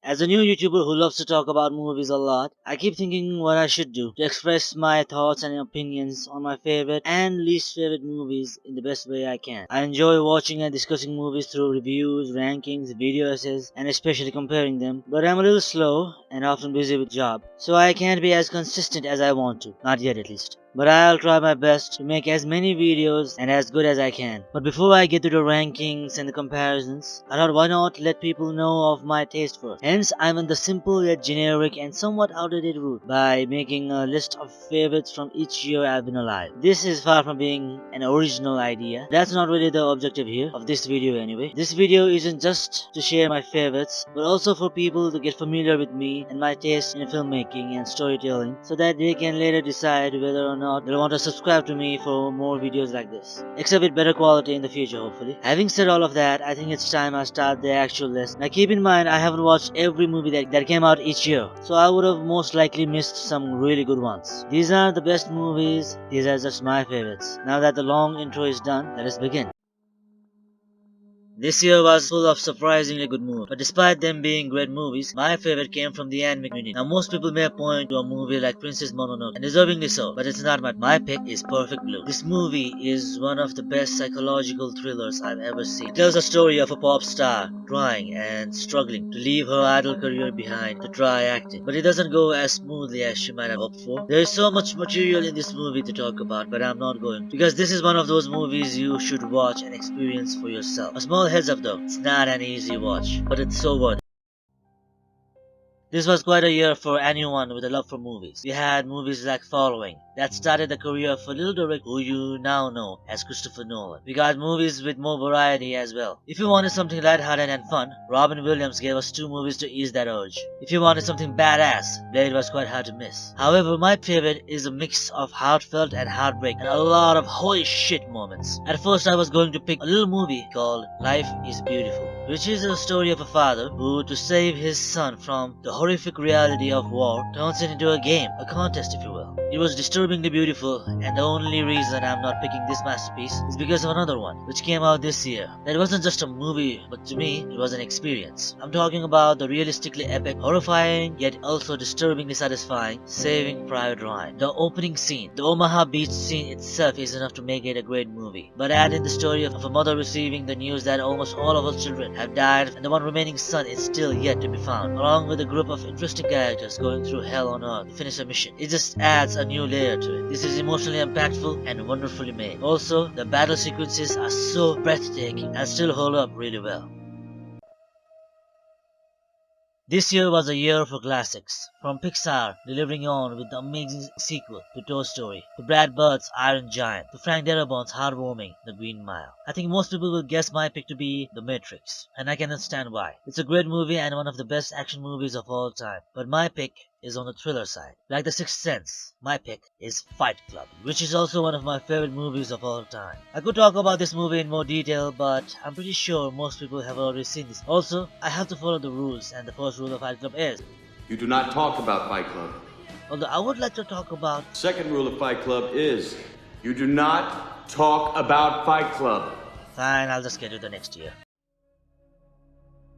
As a new YouTuber who loves to talk about movies a lot, I keep thinking what I should do to express my thoughts and opinions on my favorite and least favorite movies in the best way I can. I enjoy watching and discussing movies through reviews, rankings, video essays, and especially comparing them, but I'm a little slow and often busy with job, so I can't be as consistent as I want to, not yet at least. But I'll try my best to make as many videos and as good as I can. But before I get to the rankings and the comparisons, I thought why not let people know of my taste first. Hence, I'm on the simple yet generic and somewhat outdated route by making a list of favorites from each year I've been alive. This is far from being an original idea. That's not really the objective here, of this video anyway. This video isn't just to share my favorites, but also for people to get familiar with me and my taste in filmmaking and storytelling so that they can later decide whether or not they'll want to subscribe to me for more videos like this, except with better quality in the future hopefully. Having said all of that, I think it's time I start the actual list. Now keep in mind I haven't watched every movie that came out each year, so I would have most likely missed some really good ones. These aren't the best movies, these are just my favorites. Now that the long intro is done, let us begin. This year was full of surprisingly good movies, but despite them being great movies, my favorite came from the anime community. Now most people may point to a movie like Princess Mononoke, and deservingly so, but it's not my pick is Perfect Blue. This movie is one of the best psychological thrillers I've ever seen. It tells a story of a pop star trying and struggling to leave her idol career behind to try acting, but it doesn't go as smoothly as she might have hoped for. There is so much material in this movie to talk about, but I'm not going to, because this is one of those movies you should watch and experience for yourself. A small heads up though, it's not an easy watch, but it's so worth it. This was quite a year for anyone with a love for movies. We had movies like Following, that started the career of a little director who you now know as Christopher Nolan. We got movies with more variety as well. If you wanted something lighthearted and fun, Robin Williams gave us 2 movies to ease that urge. If you wanted something badass, Blade was quite hard to miss. However, my favorite is a mix of heartfelt and heartbreak and a lot of holy shit moments. At first I was going to pick a little movie called Life is Beautiful, which is a story of a father who, to save his son from the horrific reality of war, turns it into a game, a contest if you will. It was disturbingly beautiful, and the only reason I'm not picking this masterpiece is because of another one, which came out this year. That wasn't just a movie, but to me, it was an experience. I'm talking about the realistically epic, horrifying, yet also disturbingly satisfying Saving Private Ryan. The opening scene, the Omaha Beach scene itself is enough to make it a great movie. But add in the story of a mother receiving the news that almost all of her children have died and the one remaining son is still yet to be found, along with a group of interesting characters going through hell on earth to finish a mission. It just adds a new layer to it. This is emotionally impactful and wonderfully made. Also, the battle sequences are so breathtaking and still hold up really well. This year was a year for classics, from Pixar delivering on with the amazing sequel to Toy Story, to Brad Bird's Iron Giant, to Frank Darabont's heartwarming The Green Mile. I think most people will guess my pick to be The Matrix, and I can understand why. It's a great movie and one of the best action movies of all time, but my pick is on the thriller side. Like The Sixth Sense, my pick is Fight Club, which is also one of my favorite movies of all time. I could talk about this movie in more detail, but I'm pretty sure most people have already seen this. Also, I have to follow the rules, and the first rule of Fight Club is you do not talk about Fight Club. Although I would like to talk about Second rule of Fight Club is you do not talk about Fight Club. Fine, I'll just get to the next year.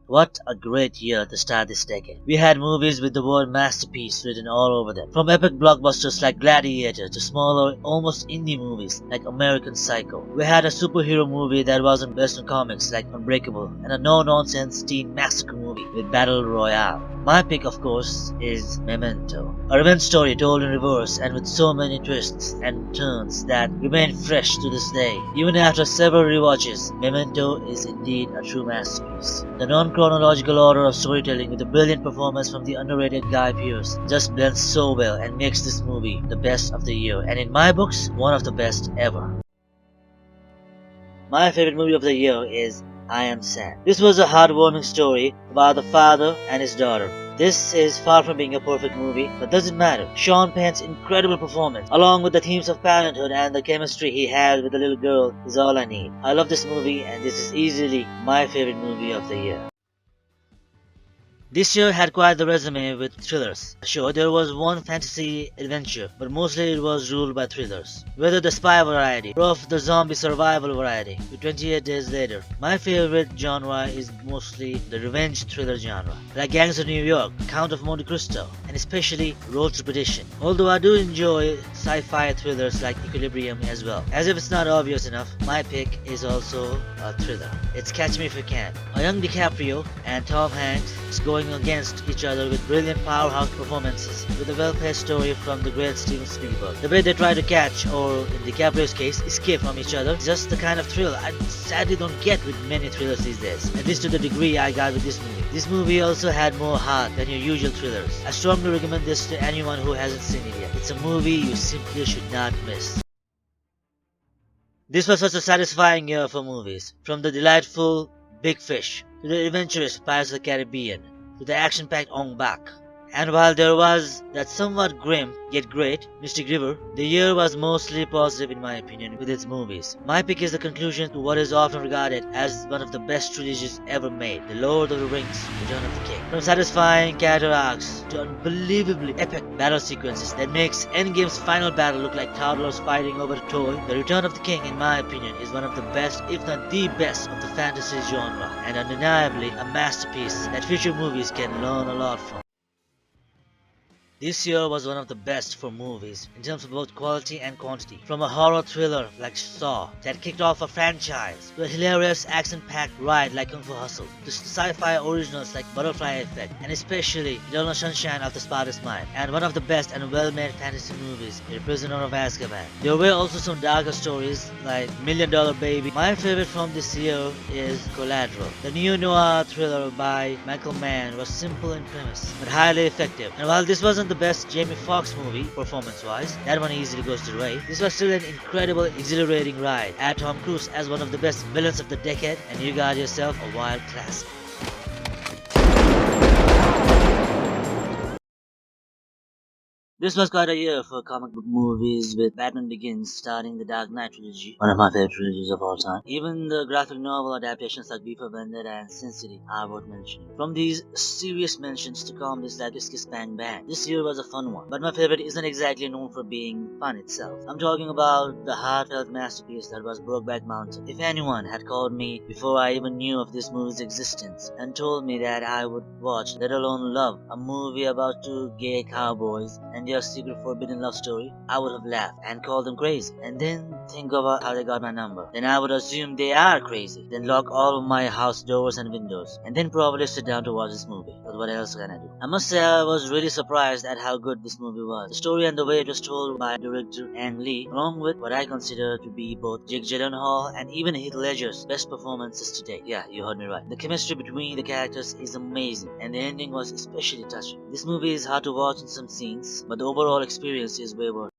What a great year to start this decade. We had movies with the word masterpiece written all over them. From epic blockbusters like Gladiator to smaller, almost indie movies like American Psycho. We had a superhero movie that wasn't based on comics like Unbreakable, and a no-nonsense teen massacre movie with Battle Royale. My pick, of course, is Memento. A revenge story told in reverse and with so many twists and turns that remain fresh to this day. Even after several rewatches, Memento is indeed a true masterpiece. The non-chronological order of storytelling with a brilliant performance from the underrated Guy Pearce just blends so well and makes this movie the best of the year, and in my books, one of the best ever. My favorite movie of the year is I Am Sam. This was a heartwarming story about the father and his daughter. This is far from being a perfect movie, but doesn't matter. Sean Penn's incredible performance, along with the themes of parenthood and the chemistry he has with the little girl, is all I need. I love this movie, and this is easily my favorite movie of the year. This year had quite the resume with thrillers. Sure, there was one fantasy adventure, but mostly it was ruled by thrillers. Whether the spy variety or of the zombie survival variety, to 28 Days Later, my favorite genre is mostly the revenge thriller genre, like Gangs of New York, Count of Monte Cristo, and especially Road to Perdition. Although I do enjoy sci-fi thrillers like Equilibrium as well. As if it's not obvious enough, my pick is also a thriller. It's Catch Me If You Can. A young DiCaprio and Tom Hanks is going against each other with brilliant powerhouse performances, with a well-paced story from the great Steven Spielberg. The way they try to catch, or in DiCaprio's case, escape from each other, is just the kind of thrill I sadly don't get with many thrillers these days, at least to the degree I got with this movie. This movie also had more heart than your usual thrillers. I strongly recommend this to anyone who hasn't seen it yet. It's a movie you simply should not miss. This was such a satisfying year for movies, from the delightful Big Fish to the adventurous Pirates of the Caribbean to the action-packed Ong Bak. And while there was that somewhat grim yet great Mystic River, the year was mostly positive in my opinion with its movies. My pick is the conclusion to what is often regarded as one of the best trilogies ever made, The Lord of the Rings, Return of the King. From satisfying character arcs to unbelievably epic battle sequences that makes Endgame's final battle look like toddlers fighting over a toy, The Return of the King in my opinion is one of the best, if not the best, of the fantasy genre, and undeniably a masterpiece that future movies can learn a lot from. This year was one of the best for movies in terms of both quality and quantity. From a horror thriller like Saw that kicked off a franchise, to a hilarious action-packed ride like Kung Fu Hustle, to sci-fi originals like Butterfly Effect, and especially Eternal Sunshine of the Spotless Mind, and one of the best and well-made fantasy movies, The Prisoner of Azkaban. There were also some darker stories like Million Dollar Baby. My favorite from this year is Collateral. The neo-noir thriller by Michael Mann was simple in premise, but highly effective. And while this wasn't the best Jamie Foxx movie, performance-wise, that one easily goes to Ray. This was still an incredible, exhilarating ride. Add Tom Cruise as one of the best villains of the decade, and you got yourself a wild classic. This was quite a year for comic book movies, with Batman Begins starting the Dark Knight trilogy, one of my favorite trilogies of all time. Even the graphic novel adaptations like V for Vendetta and Sin City are worth mentioning. From these serious mentions to comedies like Kiss Kiss Bang Bang, this year was a fun one, but my favorite isn't exactly known for being fun itself. I'm talking about the heartfelt masterpiece that was Brokeback Mountain. If anyone had called me before I even knew of this movie's existence and told me that I would watch, let alone love, a movie about two gay cowboys and their secret forbidden love story, I would have laughed and called them crazy. And then think about how they got my number. Then I would assume they are crazy. Then lock all of my house doors and windows. And then probably sit down to watch this movie. But what else can I do? I must say I was really surprised at how good this movie was. The story and the way it was told by director Ang Lee, along with what I consider to be both Jake Gyllenhaal and even Heath Ledger's best performances to date. Yeah, you heard me right. The chemistry between the characters is amazing, and the ending was especially touching. This movie is hard to watch in some scenes, but the overall experience is way worth it.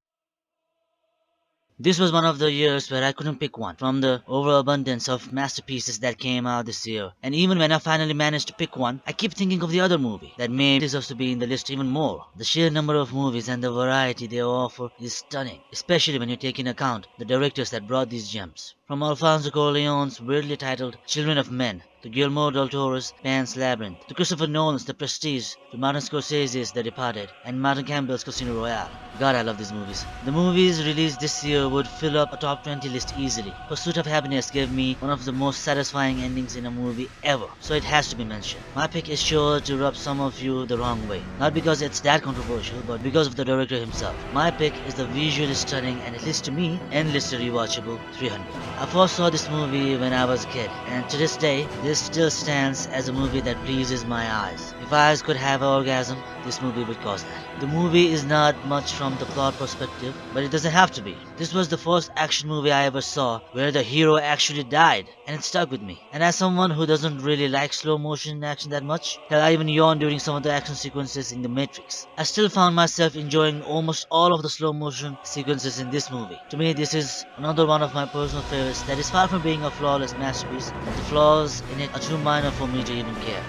This was one of the years where I couldn't pick one from the overabundance of masterpieces that came out this year. And even when I finally managed to pick one, I keep thinking of the other movie that may deserves to be in the list even more. The sheer number of movies and the variety they offer is stunning, especially when you take into account the directors that brought these gems. From Alfonso Corleone's weirdly titled Children of Men, to Guillermo del Toro's Pan's Labyrinth, to Christopher Nolan's The Prestige, to Martin Scorsese's The Departed, and Martin Campbell's Casino Royale. God, I love these movies. The movies released this year would fill up a top 20 list easily. Pursuit of Happiness gave me one of the most satisfying endings in a movie ever, so it has to be mentioned. My pick is sure to rub some of you the wrong way, not because it's that controversial, but because of the director himself. My pick is the visually stunning and, at least to me, endlessly rewatchable 300. I first saw this movie when I was a kid, and to this day, this still stands as a movie that pleases my eyes. If eyes could have an orgasm, this movie would cause that. The movie is not much from the plot perspective, but it doesn't have to be. This was the first action movie I ever saw where the hero actually died, and it stuck with me. And as someone who doesn't really like slow motion action that much, hell, I even yawned during some of the action sequences in The Matrix. I still found myself enjoying almost all of the slow motion sequences in this movie. To me, this is another one of my personal favorites that is far from being a flawless masterpiece, but the flaws in it are too minor for me to even care.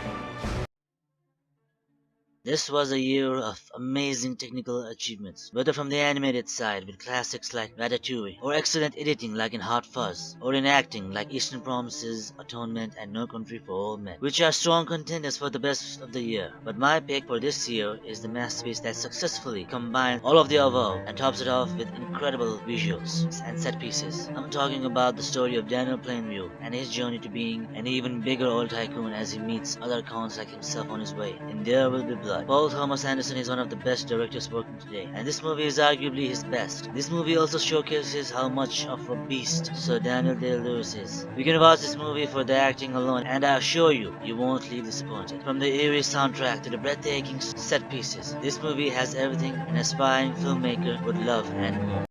This was a year of amazing technical achievements, whether from the animated side with classics like Ratatouille, or excellent editing like in Hot Fuzz, or in acting like Eastern Promises, Atonement, and No Country for Old Men, which are strong contenders for the best of the year. But my pick for this year is the masterpiece that successfully combines all of the above and tops it off with incredible visuals and set pieces. I'm talking about the story of Daniel Plainview and his journey to being an even bigger oil tycoon as he meets other cons like himself on his way. In There Will Be Blood. Paul Thomas Anderson is one of the best directors working today, and this movie is arguably his best. This movie also showcases how much of a beast Sir Daniel Day-Lewis is. You can watch this movie for the acting alone, and I assure you, you won't leave disappointed. From the eerie soundtrack to the breathtaking set pieces, this movie has everything an aspiring filmmaker would love and more.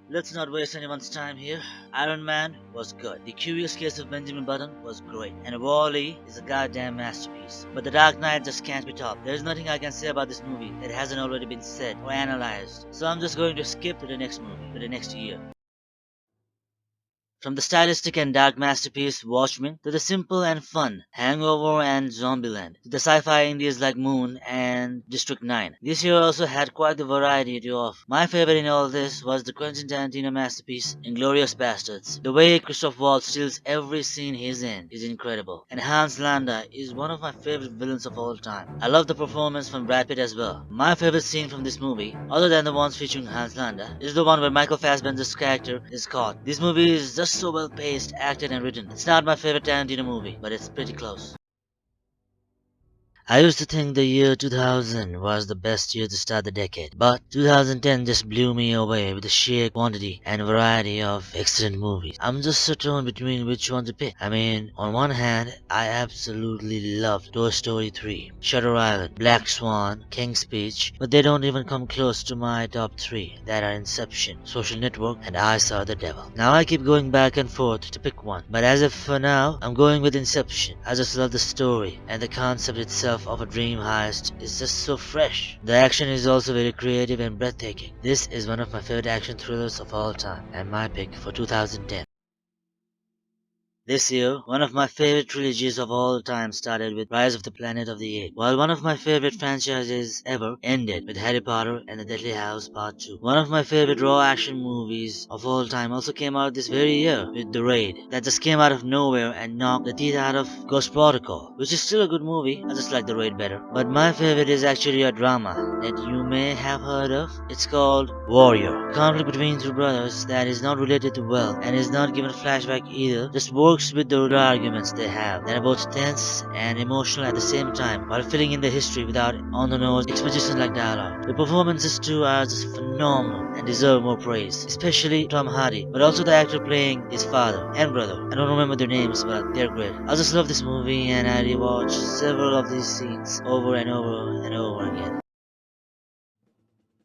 Let's not waste anyone's time here. Iron Man was good. The Curious Case of Benjamin Button was great. And Wall-E is a goddamn masterpiece. But The Dark Knight just can't be topped. There's nothing I can say about this movie that hasn't already been said or analyzed. So I'm just going to skip to the next movie, to the next year. From the stylistic and dark masterpiece Watchmen to the simple and fun Hangover and Zombieland to the sci-fi indies like Moon and District 9. This year also had quite the variety to offer. My favorite in all this was the Quentin Tarantino masterpiece Inglourious Bastards. The way Christoph Waltz steals every scene he's in is incredible, and Hans Landa is one of my favorite villains of all time. I love the performance from Brad Pitt as well. My favorite scene from this movie, other than the ones featuring Hans Landa, is the one where Michael Fassbender's character is caught. This movie is just so well paced, acted, and written. It's not my favorite Tarantino movie, but it's pretty close. I used to think the year 2000 was the best year to start the decade, but 2010 just blew me away with the sheer quantity and variety of excellent movies. I'm just so torn between which one to pick. I mean, on one hand, I absolutely loved Toy Story 3, Shutter Island, Black Swan, King's Speech, but they don't even come close to my top 3 that are Inception, Social Network, and I Saw the Devil. Now I keep going back and forth to pick one, but as of for now, I'm going with Inception. I just love the story, and the concept itself of a dream heist is just so fresh. The action is also very creative and breathtaking. This is one of my favorite action thrillers of all time, and my pick for 2010. This year, one of my favorite trilogies of all time started with Rise of the Planet of the Apes, while one of my favorite franchises ever ended with Harry Potter and the Deathly Hallows Part 2. One of my favorite raw action movies of all time also came out this very year with The Raid, that just came out of nowhere and knocked the teeth out of Ghost Protocol, which is still a good movie. I just like The Raid better. But my favorite is actually a drama that you may have heard of. It's called Warrior. Conflict between two brothers that is not related to wealth and is not given flashback either, just works with the arguments they have that are both tense and emotional at the same time, while filling in the history without on-the-nose exposition like dialogue. The performances too are just phenomenal and deserve more praise, especially Tom Hardy, but also the actor playing his father and brother. I don't remember their names, but they're great. I just love this movie, and I rewatch several of these scenes over and over and over again.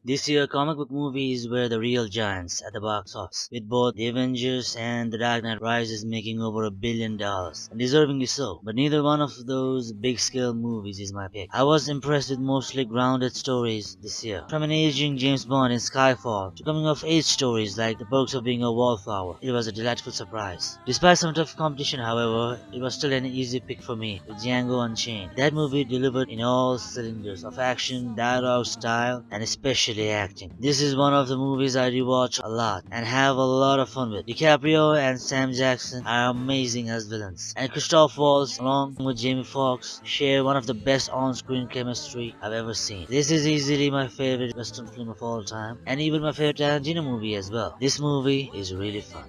This year, comic book movies were the real giants at the box office, with both The Avengers and The Dark Knight Rises making over $1 billion, and deservingly so. But neither one of those big-scale movies is my pick. I was impressed with mostly grounded stories this year, from an aging James Bond in Skyfall to coming-of-age stories like The Perks of Being a Wallflower. It was a delightful surprise. Despite some tough competition, however, it was still an easy pick for me with Django Unchained. That movie delivered in all cylinders of action, dialogue, style, and especially acting. This is one of the movies I rewatch a lot and have a lot of fun with. DiCaprio and Sam Jackson are amazing as villains, and Christoph Waltz along with Jamie Foxx share one of the best on-screen chemistry I've ever seen. This is easily my favorite Western film of all time, and even my favorite Tarantino movie as well. This movie is really fun.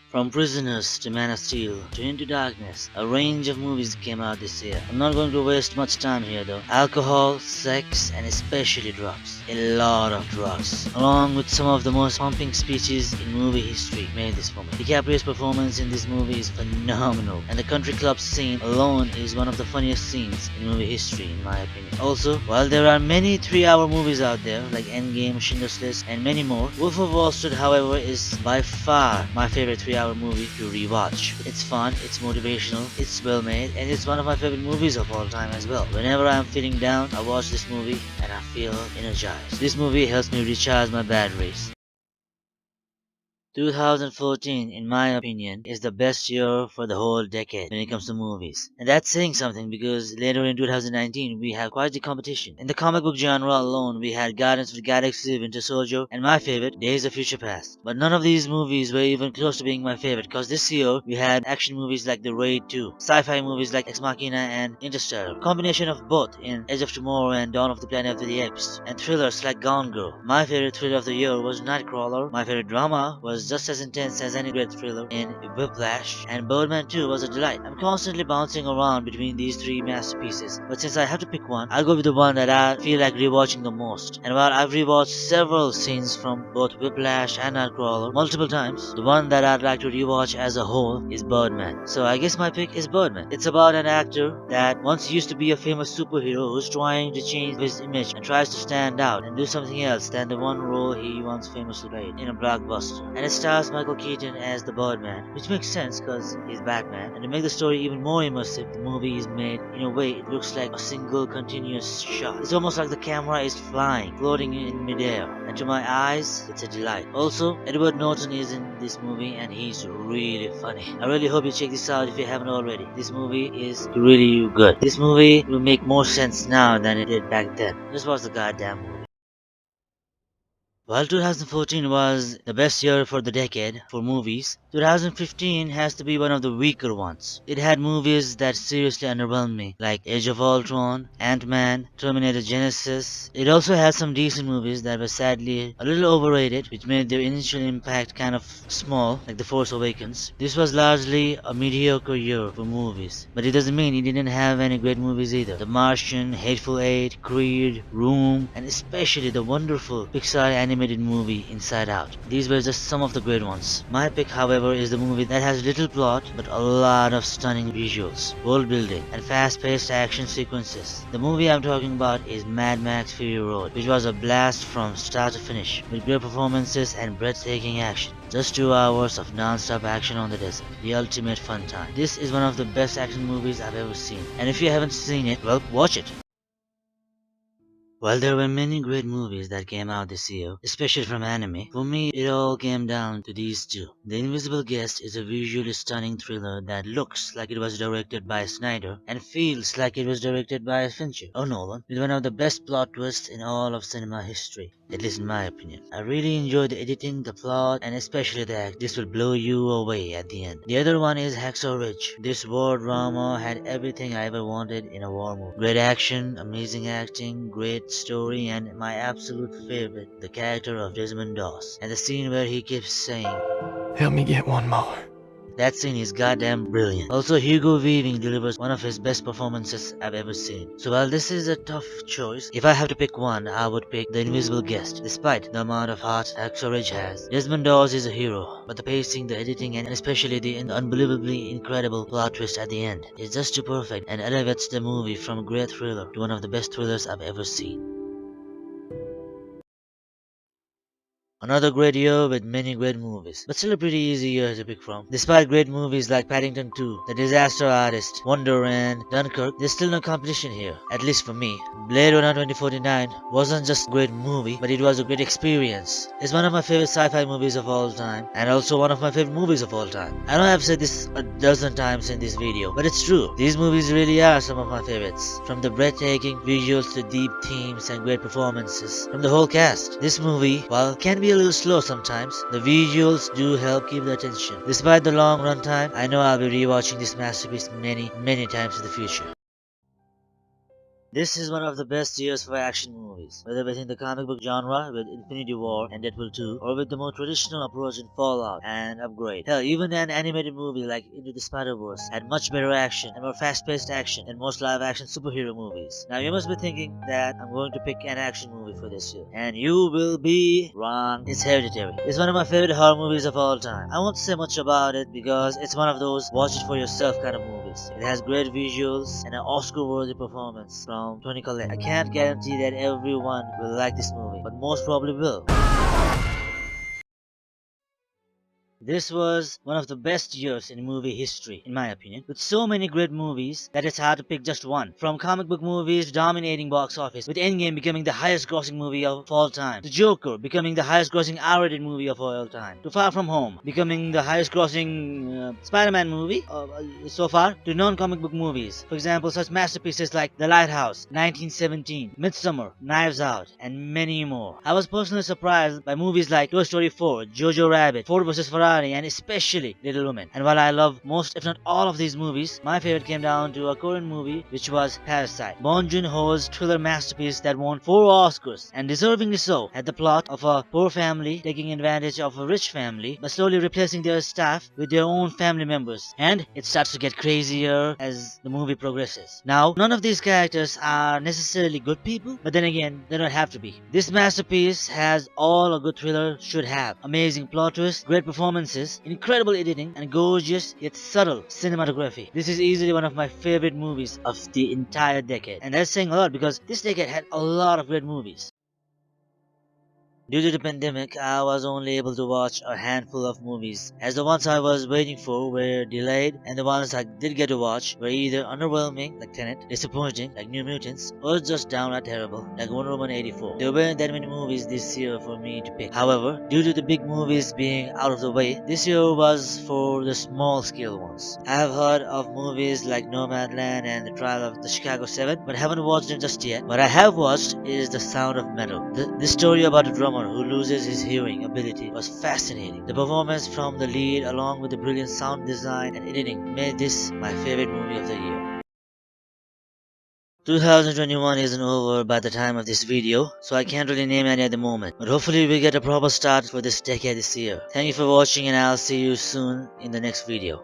From Prisoners to Man of Steel to Into Darkness, a range of movies came out this year. I'm not going to waste much time here though. Alcohol, sex, and especially drugs. A lot of drugs. Along with some of the most pumping speeches in movie history made this moment. DiCaprio's performance in this movie is phenomenal, and the country club scene alone is one of the funniest scenes in movie history in my opinion. Also, while there are many 3-hour movies out there like Endgame, Schindler's List, and many more, Wolf of Wall Street however is by far my favorite 3-hour movie to rewatch. It's fun, it's motivational, it's well made, and it's one of my favorite movies of all time as well. Whenever I'm feeling down, I watch this movie and I feel energized. This movie helps me recharge my batteries. 2014, in my opinion, is the best year for the whole decade when it comes to movies. And that's saying something because later in 2019 we have quite the competition. In the comic book genre alone, we had Guardians of the Galaxy, Winter Soldier, and my favorite, Days of Future Past. But none of these movies were even close to being my favorite because this year we had action movies like The Raid 2, sci-fi movies like Ex Machina and Interstellar, combination of both in Edge of Tomorrow and Dawn of the Planet of the Apes, and thrillers like Gone Girl. My favorite thriller of the year was Nightcrawler. My favorite drama was just as intense as any great thriller in Whiplash, and Birdman 2 was a delight. I'm constantly bouncing around between these three masterpieces, but since I have to pick one, I'll go with the one that I feel like rewatching the most. And while I've rewatched several scenes from both Whiplash and Nightcrawler multiple times, the one that I'd like to rewatch as a whole is Birdman. So I guess my pick is Birdman. It's about an actor that once used to be a famous superhero who's trying to change his image and tries to stand out and do something else than the one role he once famously played in a blockbuster. And it stars Michael Keaton as the Birdman, which makes sense because he's Batman. And to make the story even more immersive, the movie is made in a way it looks like a single continuous shot. It's almost like the camera is flying, floating in midair, and to my eyes, it's a delight. Also, Edward Norton is in this movie and he's really funny. I really hope you check this out if you haven't already. This movie is really good. This movie will make more sense now than it did back then. Just watch the goddamn movie. While 2014 was the best year for the decade for movies, 2015 has to be one of the weaker ones. It had movies that seriously underwhelmed me, like Age of Ultron, Ant-Man, Terminator Genesis. It also had some decent movies that were sadly a little overrated, which made their initial impact kind of small, like The Force Awakens. This was largely a mediocre year for movies, but it doesn't mean it didn't have any great movies either. The Martian, Hateful Eight, Creed, Room, and especially the wonderful Pixar animated movie Inside Out. These were just some of the great ones. My pick, however, is the movie that has little plot but a lot of stunning visuals, world building, and fast-paced action sequences. The movie I'm talking about is Mad Max Fury Road, which was a blast from start to finish, with great performances and breathtaking action. Just 2 hours of non-stop action on the desert. The ultimate fun time. This is one of the best action movies I've ever seen. And if you haven't seen it, well, watch it. While there were many great movies that came out this year, especially from anime, for me it all came down to these two. The Invisible Guest is a visually stunning thriller that looks like it was directed by Snyder and feels like it was directed by Fincher or Nolan, with one of the best plot twists in all of cinema history, at least in my opinion. I really enjoyed the editing, the plot, and especially the act. This will blow you away at the end. The other one is Hacksaw Ridge. This war drama had everything I ever wanted in a war movie. Great action, amazing acting, great story, and my absolute favorite, the character of Desmond Doss, and the scene where he keeps saying, "Help me get one more." that scene is goddamn brilliant. Also, Hugo Weaving delivers one of his best performances I've ever seen. So while this is a tough choice, if I have to pick one, I would pick The Invisible Guest. Despite the amount of heart Hacksaw Ridge has, Desmond Doss is a hero, but the pacing, the editing, and especially the unbelievably incredible plot twist at the end is just too perfect and elevates the movie from a great thriller to one of the best thrillers I've ever seen. Another great year with many great movies, but still a pretty easy year to pick from. Despite great movies like Paddington 2, The Disaster Artist, Wonder and Dunkirk, there's still no competition here, at least for me. Blade Runner 2049 wasn't just a great movie, but it was a great experience. It's one of my favorite sci-fi movies of all time, and also one of my favorite movies of all time. I know I've said this a dozen times in this video, but it's true. These movies really are some of my favorites. From the breathtaking visuals to deep themes and great performances from the whole cast. This movie, while it can be a little slow sometimes, the visuals do help keep the attention. Despite the long runtime, I know I'll be rewatching this masterpiece many times in the future. This is one of the best years for action movies, whether within the comic book genre with Infinity War and Deadpool 2, or with the more traditional approach in Fallout and Upgrade. Hell, even an animated movie like Into the Spider-Verse had much better action and more fast-paced action than most live-action superhero movies. Now you must be thinking that I'm going to pick an action movie for this year, and you will be wrong. It's Hereditary. It's one of my favorite horror movies of all time. I won't say much about it because it's one of those watch it for yourself kind of movies. It has great visuals and an Oscar-worthy performance from Tony Collette. I can't guarantee that everyone will like this movie, but most probably will. This was one of the best years in movie history, in my opinion, with so many great movies that it's hard to pick just one. From comic book movies dominating box office, with Endgame becoming the highest grossing movie of all time, to Joker becoming the highest grossing R-rated movie of all time, to Far From Home becoming the highest grossing Spider-Man movie so far, to non-comic book movies. For example, such masterpieces like The Lighthouse, 1917, Midsummer, Knives Out, and many more. I was personally surprised by movies like Toy Story 4, Jojo Rabbit, Ford vs. Ferrari, and especially Little Women. And while I love most, if not all of these movies, my favorite came down to a Korean movie which was Parasite. Bong Joon-ho's thriller masterpiece that won 4 Oscars, and deservingly so, had the plot of a poor family taking advantage of a rich family by slowly replacing their staff with their own family members. And it starts to get crazier as the movie progresses. Now, none of these characters are necessarily good people, but then again, they don't have to be. This masterpiece has all a good thriller should have. Amazing plot twists, great performances, incredible editing, and gorgeous yet subtle cinematography. This is easily one of my favorite movies of the entire decade. And that's saying a lot because this decade had a lot of great movies. Due to the pandemic, I was only able to watch a handful of movies, as the ones I was waiting for were delayed, and the ones I did get to watch were either underwhelming, like Tenet, disappointing, like New Mutants, or just downright terrible, like Wonder Woman 84. There weren't that many movies this year for me to pick. However, due to the big movies being out of the way, this year was for the small scale ones. I have heard of movies like Nomadland and The Trial of the Chicago 7, but haven't watched them just yet. What I have watched is The Sound of Metal. This story about a drummer who loses his hearing ability was fascinating. The performance from the lead, along with the brilliant sound design and editing, made this my favorite movie of the year. 2021 isn't over by the time of this video, so I can't really name any at the moment, but hopefully we get a proper start for this decade this year. Thank you for watching, and I'll see you soon in the next video.